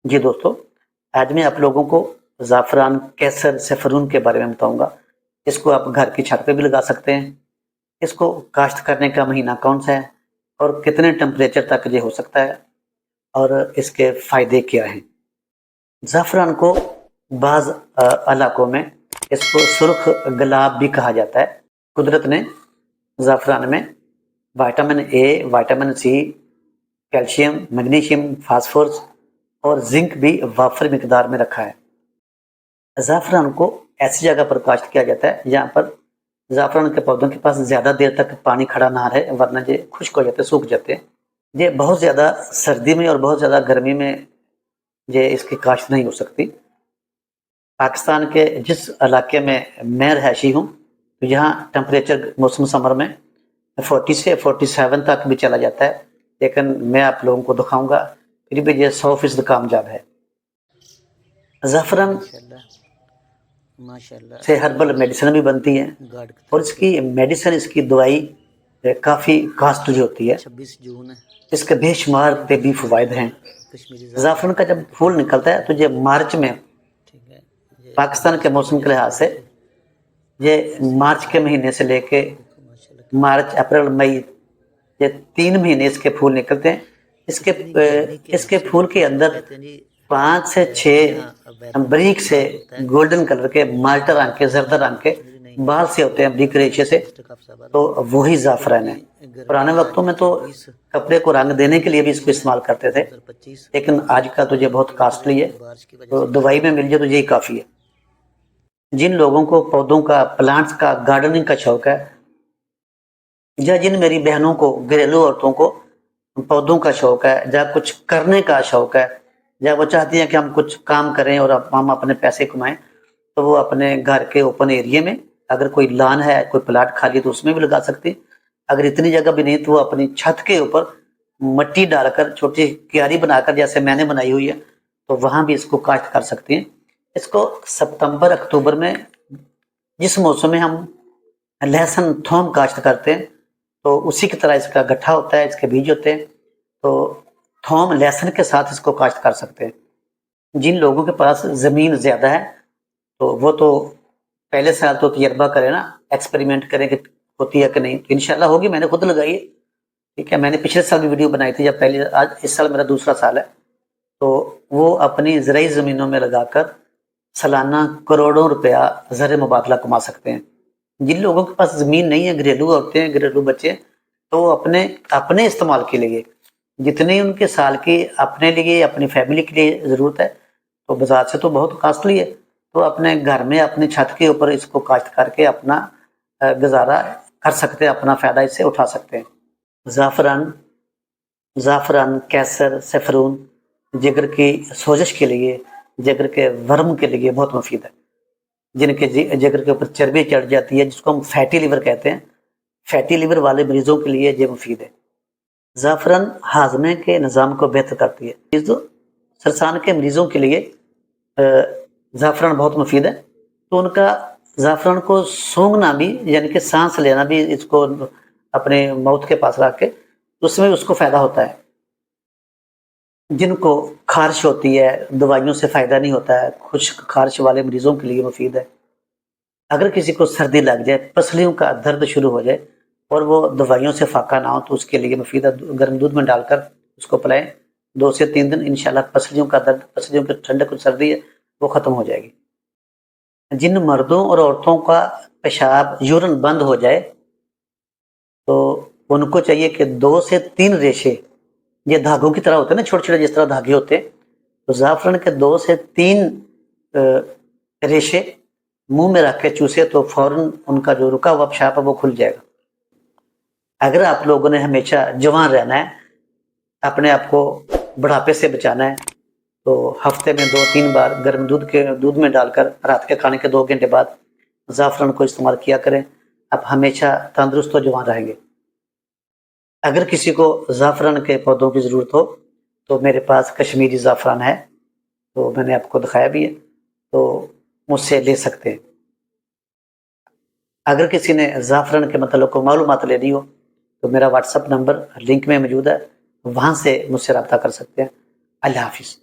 जी दोस्तों, आज मैं आप लोगों को ज़ाफ़रान, केसर, सैफ़रून के बारे में बताऊँगा। इसको आप घर की छत पे भी लगा सकते हैं। इसको काश्त करने का महीना कौन-सा है और कितने टेम्परेचर तक ये हो सकता है और इसके फ़ायदे क्या हैं? ज़ाफ़रान को बाज़ इलाकों में इसको सुर्ख़ गुलाब भी कहा जाता है। कुदरत ने ज़ाफ़रान में vitamin A, vitamin C, calcium, magnesium, phosphorus और ज़िंक भी वाफ़र मिक़दार में रखा है। ज़ाफ़रान को ऐसी जगह पर काश्त किया जाता है जहाँ पर ज़ाफ़रान के पौधों के पास ज़्यादा देर तक पानी खड़ा ना रहे, वरना ये खुश्क हो जाते हैं, सूख जाते हैं। ये बहुत ज़्यादा सर्दी में और बहुत ज़्यादा गर्मी में ये इसकी काश्त नहीं हो सकती। पाकिस्तान के जिस इलाके में मैं रहायशी हूँ, तो यहाँ टेम्परेचर मौसम समर में 40 से 47 तक भी चला जाता है, लेकिन मैं आप लोगों को दिखाऊँगा फिर भी ये 100% कामयाब है। ज़ाफ़रान माशाल्लाह से हर्बल मेडिसिन भी बनती है और इसकी मेडिसिन, इसकी दवाई काफ़ी कॉस्टली होती है। 26 जून है। इसके बेशुमार तिब्बी फ़वाइद हैं। कश्मीरी ज़ाफ़रान का जब फूल निकलता है तो ये मार्च में, ठीक है, पाकिस्तान के मौसम के लिहाज से ये मार्च के महीने से लेके मार्च, अप्रैल, मई, ये 3 महीने इसके फूल निकलते हैं। इसके फूल के अंदर 5 से 6 बारीक से गोल्डन कलर के माल्टा रंग के, जर्दा रंग के बाल से होते हैं, बारीक रेशे से, तो वही ज़ाफ़रान है। पुराने वक्तों में तो कपड़े को रंग देने के लिए भी इसको इस्तेमाल करते थे, लेकिन आज का तो ये बहुत कॉस्टली है, तो दवाई में मिल जाए तो यही काफ़ी है। जिन लोगों को पौधों का, प्लांट्स का, गार्डनिंग का शौक है, या जिन मेरी बहनों को, घरेलू औरतों को पौधों का शौक है, या कुछ करने का शौक है, या वो चाहती हैं कि हम कुछ काम करें और हम अपने पैसे कमाएं, तो वो अपने घर के ओपन एरिया में, अगर कोई लॉन है, कोई प्लाट खाली, तो उसमें भी लगा सकती हैं। अगर इतनी जगह भी नहीं तो वो अपनी छत के ऊपर मट्टी डालकर, छोटी क्यारी बनाकर, जैसे मैंने बनाई हुई है, तो वहां भी इसको काश्त कर सकती हैं। इसको सितंबर अक्टूबर में, जिस मौसम में हम लहसुन, थूम काश्त करते हैं, तो उसी की तरह इसका गट्ठा होता है, इसके बीज होते हैं, तो थूम, लहसुन के साथ इसको काश्त कर सकते हैं। जिन लोगों के पास ज़मीन ज़्यादा है, तो वो तो पहले साल तो तजर्बा करें ना, एक्सपेरिमेंट करें कि होती है कि नहीं। तो इंशाल्लाह होगी, मैंने खुद लगाई है, ठीक है। मैंने पिछले साल भी वीडियो बनाई थी, जब पहले, आज इस साल मेरा दूसरा साल है। तो वो अपनी ज़राई ज़मीनों में लगाकर सालाना करोड़ों रुपया ज़र मुबादला कमा सकते हैं। जिन लोगों के पास ज़मीन नहीं है, घरेलू औरतें हैं, घरेलू बच्चे, तो वो अपने इस्तेमाल के लिए, जितनी उनके साल की अपने लिए, अपनी फैमिली के लिए ज़रूरत है, तो बाजार से तो बहुत कॉस्टली है, तो अपने घर में, अपनी छत के ऊपर इसको काश्त करके अपना गुजारा कर सकते हैं, अपना फ़ायदा इससे उठा सकते हैं। ज़ाफ़रान, केसर, सैफ़रून जिगर की सोजिश के लिए, जिगर के वर्म के लिए बहुत मुफीद है। जिनके जिगर के ऊपर चर्बी चढ़ जाती है, जिसको हम फैटी लिवर कहते हैं, फैटी लिवर वाले मरीजों के लिए ये मुफीद है। ज़ाफ़रान हाजमे के निज़ाम को बेहतर करती है। तो सरसान के मरीजों के लिए ज़ाफ़रान बहुत मुफीद है, तो उनका ज़ाफ़रान को सूंघना भी, यानी कि सांस लेना भी, इसको अपने माउथ के पास रख के, उसमें उसको फ़ायदा होता है। जिनको खारिश होती है, दवाइयों से फ़ायदा नहीं होता है, खुश्क खारिश वाले मरीजों के लिए मुफीद है। अगर किसी को सर्दी लग जाए, पसलियों का दर्द शुरू हो जाए और वो दवाइयों से फाका ना हो, तो उसके लिए मुफीद है। गर्म दूध में डालकर उसको पिलाएं, 2 से 3 दिन, इंशाल्लाह पसलियों का दर्द, पसलियों की ठंडक और सर्दी है, वो ख़त्म हो जाएगी। जिन मर्दों और औरतों का पेशाब, यूरिन बंद हो जाए, तो उनको चाहिए कि 2 से 3 रेशे, ये धागों की तरह होते हैं ना, छोटे-छोटे जिस तरह धागे होते हैं, तो ज़ाफ़रान के 2 से 3 रेशे मुँह में रख के चूसे, तो फ़ौरन उनका जो रुका हुआ पेशाब है वो खुल जाएगा। अगर आप लोगों ने हमेशा जवान रहना है, अपने आप को बुढ़ापे से बचाना है, तो हफ्ते में 2-3 बार गर्म दूध में डालकर रात के खाने के 2 घंटे बाद ज़ाफ़रान को इस्तेमाल किया करें। आप हमेशा तंदुरुस्त और जवान रहेंगे। अगर किसी को ज़ाफ़रान के पौधों की ज़रूरत हो, तो मेरे पास कश्मीरी ज़ाफ़रान है, तो मैंने आपको दिखाया भी है, तो मुझसे ले सकते हैं। अगर किसी ने ज़ाफ़रान के मतलब को मालूमात लेनी हो, तो मेरा व्हाट्सएप नंबर लिंक में मौजूद है, वहाँ से मुझसे राब्ता कर सकते हैं। अल्लाह हाफ़िज़।